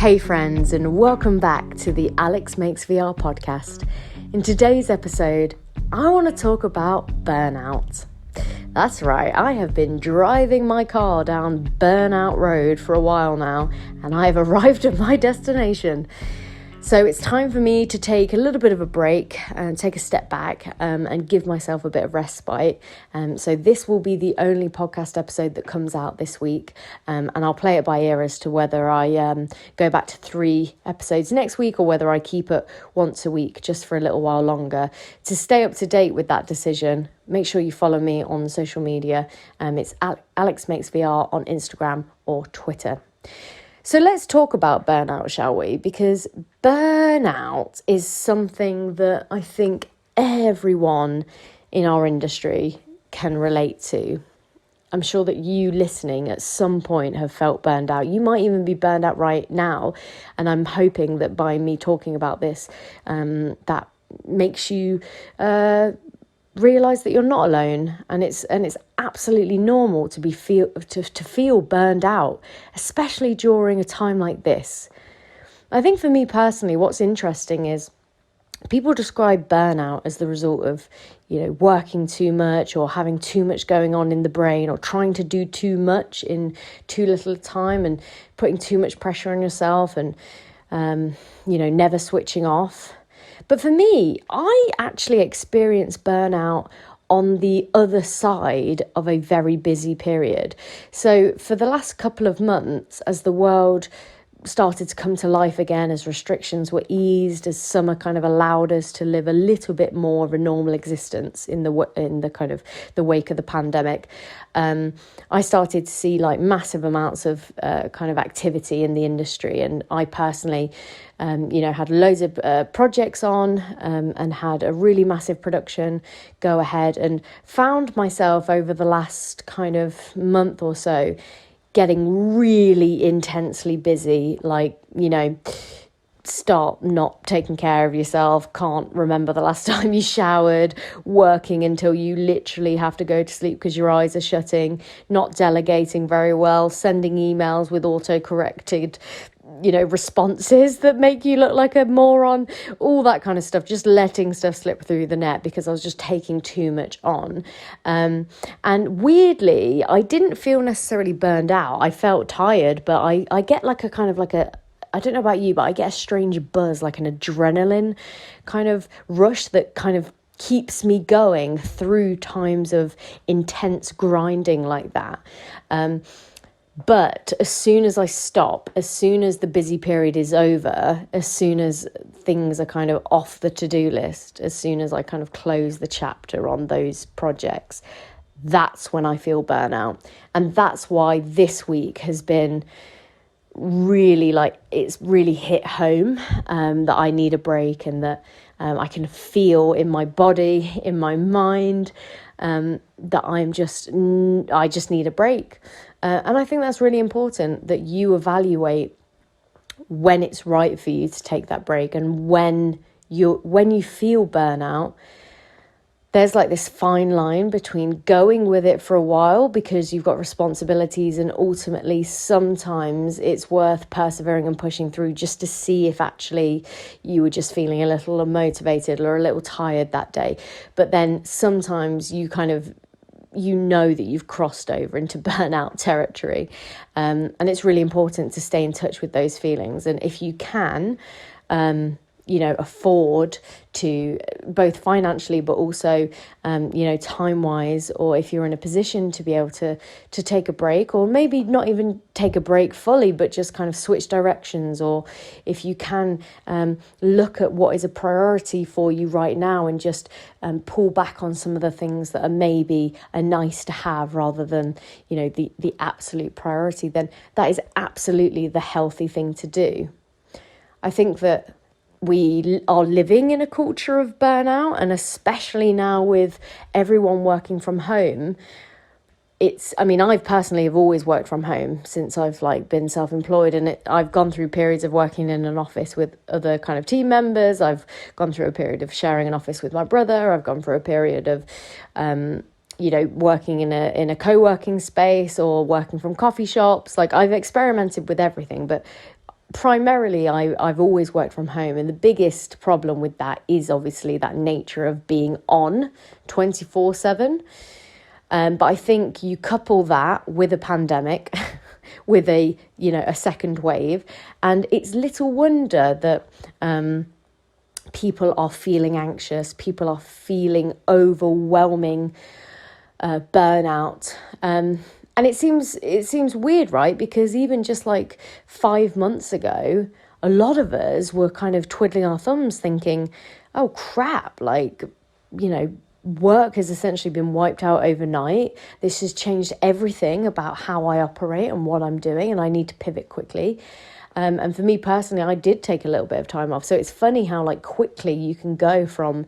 Hey friends, and welcome back to the Alex Makes VR podcast. In today's episode, I want to talk about burnout. That's right, I have been driving my car down Burnout Road for a while now, and I've arrived at my destination. So it's time for me to take a little bit of a break and take a step back and give myself a bit of respite. So this will be the only podcast episode that comes out this week, and I'll play it by ear as to whether I go back to 3 episodes next week or whether I keep it once a week just for a little while longer. To stay up to date with that decision, make sure you follow me on social media. It's Alex Makes VR on Instagram or Twitter. So let's talk about burnout, shall we? Because burnout is something that I think everyone in our industry can relate to. I'm sure that you listening at some point have felt burned out. You might even be burned out right now. And I'm hoping that by me talking about this, that makes you realise that you're not alone, and it's absolutely normal to feel burned out, especially during a time like this. I think for me personally, what's interesting is people describe burnout as the result of, working too much or having too much going on in the brain or trying to do too much in too little time and putting too much pressure on yourself and, never switching off. But for me, I actually experienced burnout on the other side of a very busy period. So for the last couple of months, as the world started to come to life again, as restrictions were eased, as summer kind of allowed us to live a little bit more of a normal existence in the kind of the wake of the pandemic, I started to see like massive amounts of kind of activity in the industry. And I personally, had loads of projects on and had a really massive production go ahead, and found myself over the last kind of month or so getting really intensely busy, start not taking care of yourself, can't remember the last time you showered, working until you literally have to go to sleep because your eyes are shutting, not delegating very well, sending emails with auto-corrected responses that make you look like a moron, all that kind of stuff, just letting stuff slip through the net because I was just taking too much on. And weirdly, I didn't feel necessarily burned out. I felt tired, but I get like a kind of like a, I don't know about you, but I get a strange buzz, like an adrenaline kind of rush that kind of keeps me going through times of intense grinding like that. But as soon as I stop, as soon as the busy period is over, as soon as things are kind of off the to-do list, as soon as I kind of close the chapter on those projects, that's when I feel burnout. And that's why this week has been really it's really hit home that I need a break, and that I can feel in my body, in my mind, that I just need a break. And I think that's really important, that you evaluate when it's right for you to take that break, and when you feel burnout. There's like this fine line between going with it for a while because you've got responsibilities, and ultimately sometimes it's worth persevering and pushing through just to see if actually you were just feeling a little unmotivated or a little tired that day. But then sometimes you kind of that you've crossed over into burnout territory, and it's really important to stay in touch with those feelings. And if you can afford to, both financially but also time-wise, or if you're in a position to be able to take a break, or maybe not even take a break fully but just kind of switch directions, or if you can look at what is a priority for you right now and just pull back on some of the things that are maybe a nice to have rather than the absolute priority, then that is absolutely the healthy thing to do. I think that we are living in a culture of burnout, and especially now with everyone working from home. I've personally have always worked from home since I've been self-employed, and I've gone through periods of working in an office with other kind of team members. I've gone through a period of sharing an office with my brother. I've gone through a period of working in a co-working space or working from coffee shops. I've experimented with everything, but primarily I've always worked from home, and the biggest problem with that is obviously that nature of being on 24/7. But I think you couple that with a pandemic, with a second wave, and it's little wonder that people are feeling anxious, people are feeling overwhelming burnout. And it seems weird, right? Because even just like 5 months ago, a lot of us were kind of twiddling our thumbs thinking, oh crap, like, work has essentially been wiped out overnight. This has changed everything about how I operate and what I'm doing, and I need to pivot quickly. And for me personally, I did take a little bit of time off. So it's funny how like quickly you can go from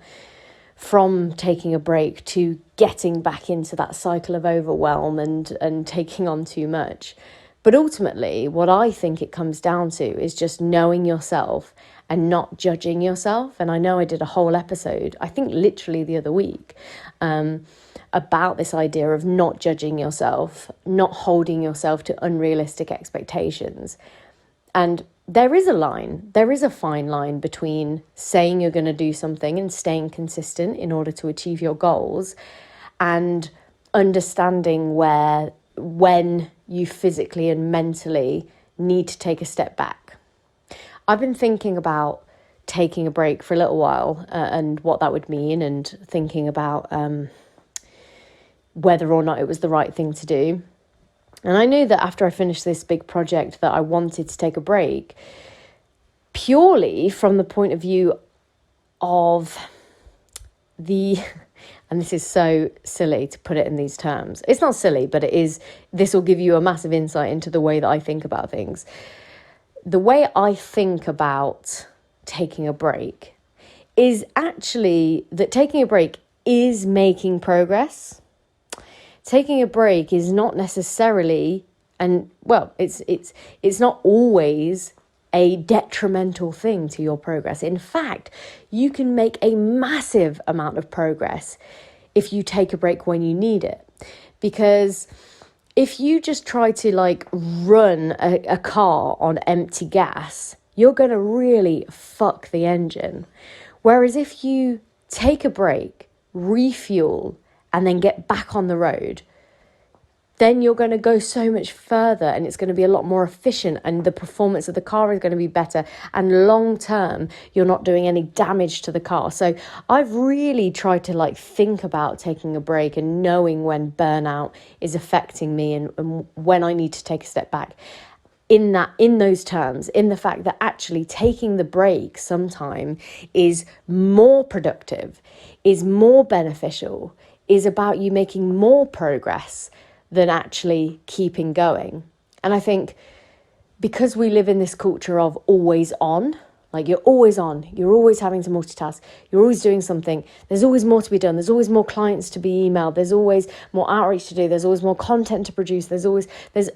taking a break to getting back into that cycle of overwhelm and taking on too much. But ultimately, what I think it comes down to is just knowing yourself and not judging yourself. And I know I did a whole episode, I think literally the other week, about this idea of not judging yourself, not holding yourself to unrealistic expectations. And there is a fine line between saying you're going to do something and staying consistent in order to achieve your goals, and understanding when you physically and mentally need to take a step back. I've been thinking about taking a break for a little while and what that would mean, and thinking about whether or not it was the right thing to do. And I knew that after I finished this big project that I wanted to take a break, purely from the point of view of and this is so silly to put it in these terms. It's not silly, but it is. This will give you a massive insight into the way that I think about things. The way I think about taking a break is actually that taking a break is making progress. Taking a break is not necessarily, it's not always a detrimental thing to your progress. In fact, you can make a massive amount of progress if you take a break when you need it. Because if you just try to like run a car on empty gas, you're going to really fuck the engine. Whereas if you take a break, refuel, and then get back on the road, then you're going to go so much further, and it's going to be a lot more efficient, and the performance of the car is going to be better, and long term you're not doing any damage to the car. So I've really tried to like think about taking a break and knowing when burnout is affecting me and when I need to take a step back. In those terms, in the fact that actually taking the break sometime is more productive, is more beneficial, is about you making more progress than actually keeping going. And I think because we live in this culture of always on, like you're always on, you're always having to multitask, you're always doing something, there's always more to be done, there's always more clients to be emailed, there's always more outreach to do, there's always more content to produce, there's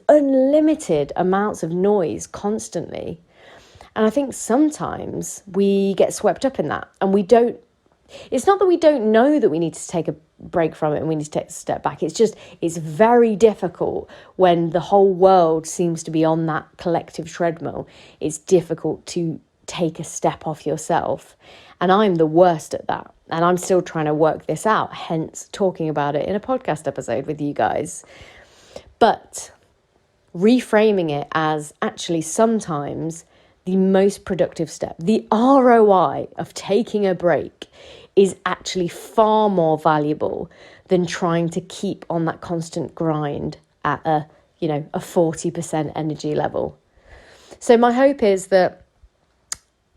unlimited amounts of noise constantly. And I think sometimes we get swept up in that, and it's not that we don't know that we need to take a break from it and we need to take a step back. It's just, it's very difficult when the whole world seems to be on that collective treadmill. It's difficult to take a step off yourself. And I'm the worst at that. And I'm still trying to work this out, hence talking about it in a podcast episode with you guys. But reframing it as actually sometimes the most productive step, the ROI of taking a break, is actually far more valuable than trying to keep on that constant grind at a 40% energy level. So my hope is that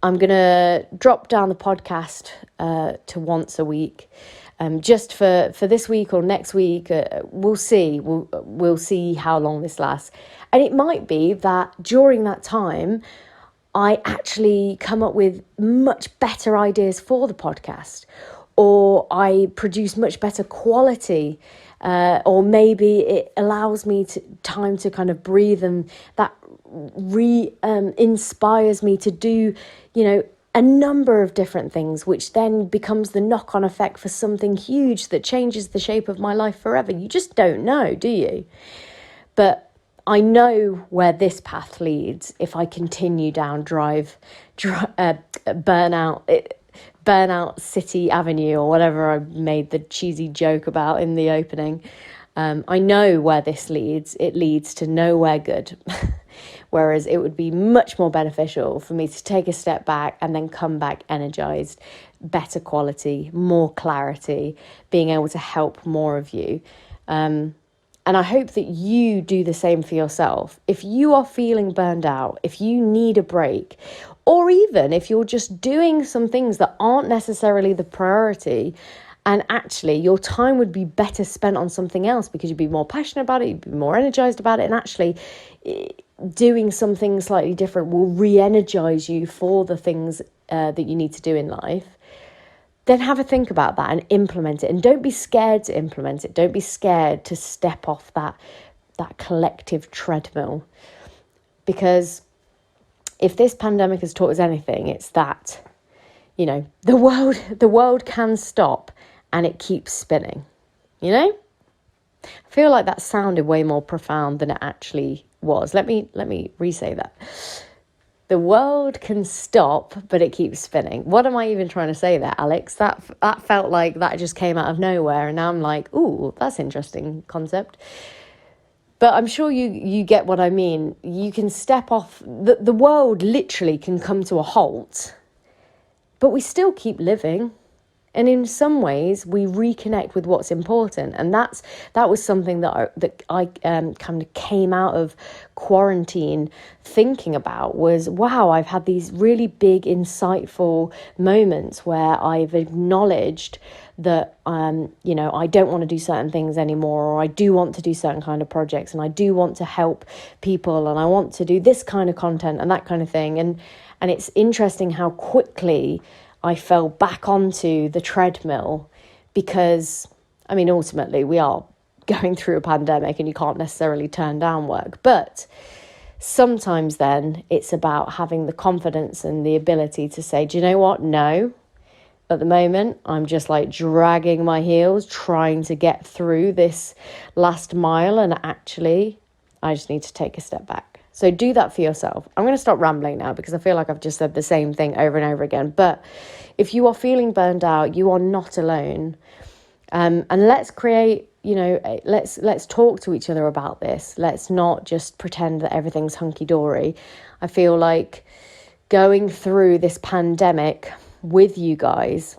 I'm going to drop down the podcast to once a week, just for this week or next week. We'll see. We'll see how long this lasts. And it might be that during that time, I actually come up with much better ideas for the podcast, or I produce much better quality, or maybe it allows me time to kind of breathe, and that inspires me to do, a number of different things, which then becomes the knock-on effect for something huge that changes the shape of my life forever. You just don't know, do you? But I know where this path leads if I continue down Burnout City Avenue, or whatever I made the cheesy joke about in the opening. I know where this leads. It leads to nowhere good. Whereas it would be much more beneficial for me to take a step back and then come back energized, better quality, more clarity, being able to help more of you. And I hope that you do the same for yourself. If you are feeling burned out, if you need a break, or even if you're just doing some things that aren't necessarily the priority, and actually your time would be better spent on something else because you'd be more passionate about it, you'd be more energized about it, and actually doing something slightly different will re-energize you for the things that you need to do in life, then have a think about that and implement it. And don't be scared to implement it. Don't be scared to step off that collective treadmill. Because if this pandemic has taught us anything, it's that, the world can stop and it keeps spinning, I feel like that sounded way more profound than it actually was. Let me re-say that. The world can stop, but it keeps spinning. What am I even trying to say there, Alex? That felt like that just came out of nowhere, and now I'm like, ooh, that's an interesting concept. But I'm sure you get what I mean. You can step off. The world literally can come to a halt, but we still keep living. And in some ways, we reconnect with what's important. And that was something that I kind of came out of quarantine thinking about was, wow, I've had these really big, insightful moments where I've acknowledged that, I don't want to do certain things anymore, or I do want to do certain kind of projects, and I do want to help people, and I want to do this kind of content and that kind of thing. And it's interesting how quickly I fell back onto the treadmill because, ultimately we are going through a pandemic and you can't necessarily turn down work. But sometimes then it's about having the confidence and the ability to say, do you know what? No, at the moment, I'm just like dragging my heels, trying to get through this last mile. And actually, I just need to take a step back. So do that for yourself. I'm going to stop rambling now because I feel like I've just said the same thing over and over again. But if you are feeling burned out, you are not alone. And let's create, let's talk to each other about this. Let's not just pretend that everything's hunky-dory. I feel like going through this pandemic with you guys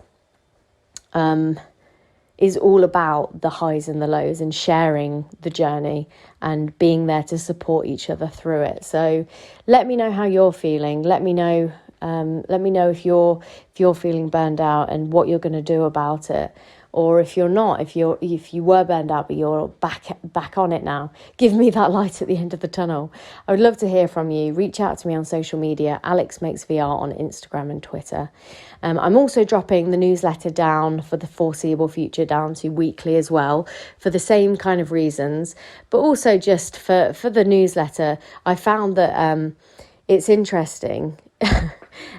is all about the highs and the lows and sharing the journey and being there to support each other through it. So let me know how you're feeling. Let me know if you're feeling burned out and what you're going to do about it. Or if you're not, if you were burned out but you're back on it now, give me that light at the end of the tunnel. I would love to hear from you. Reach out to me on social media, Alex Makes VR on Instagram and Twitter. I'm also dropping the newsletter down for the foreseeable future down to weekly as well, for the same kind of reasons, but also just for the newsletter. I found that it's interesting.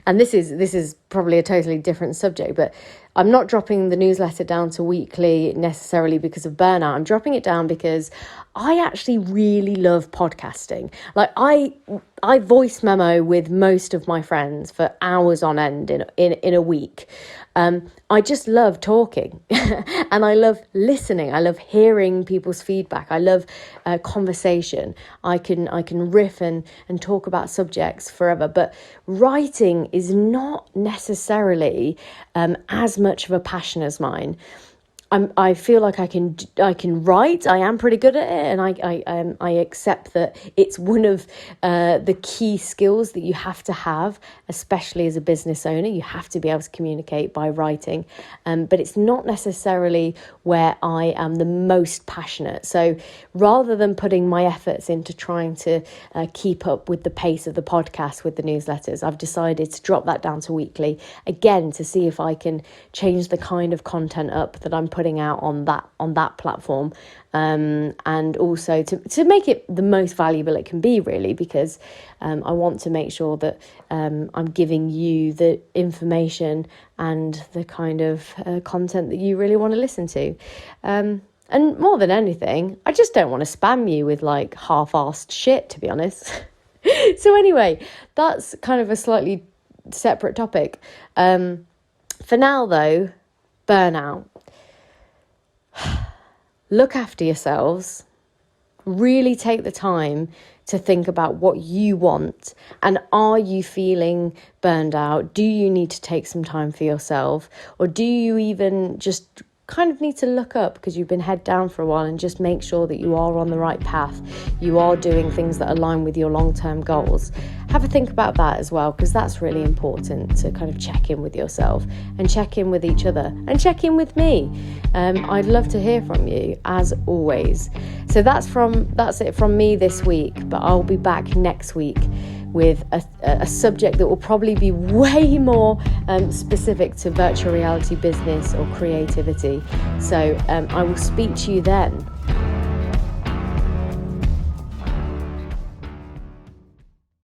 And this is probably a totally different subject, but I'm not dropping the newsletter down to weekly necessarily because of burnout. I'm dropping it down because I actually really love podcasting. Like I voice memo with most of my friends for hours on end in a week. I just love talking and I love listening. I love hearing people's feedback. I love conversation. I can riff and talk about subjects forever, but writing is not necessarily as much of a passion as mine. I feel like I can write. I am pretty good at it, and I accept that it's one of the key skills that you have to have, especially as a business owner. You have to be able to communicate by writing, but it's not necessarily where I am the most passionate. So rather than putting my efforts into trying to keep up with the pace of the podcast with the newsletters, I've decided to drop that down to weekly again to see if I can change the kind of content up that I'm putting out on that platform, and also to make it the most valuable it can be, really, because I want to make sure that I'm giving you the information and the kind of content that you really want to listen to. And And more than anything, I just don't want to spam you with like half-assed shit, to be honest. So anyway, that's kind of a slightly separate topic. For now though, burnout. Look after yourselves. Really take the time to think about what you want, and are you feeling burned out? Do you need to take some time for yourself, or do you even just kind of need to look up because you've been head down for a while and just make sure that you are on the right path, you are doing things that align with your long-term goals? Have a think about that as well, because that's really important to kind of check in with yourself and check in with each other and check in with me. I'd love to hear from you as always. So that's it from me this week, but I'll be back next week with a subject that will probably be way more specific to virtual reality business or creativity. So I will speak to you then.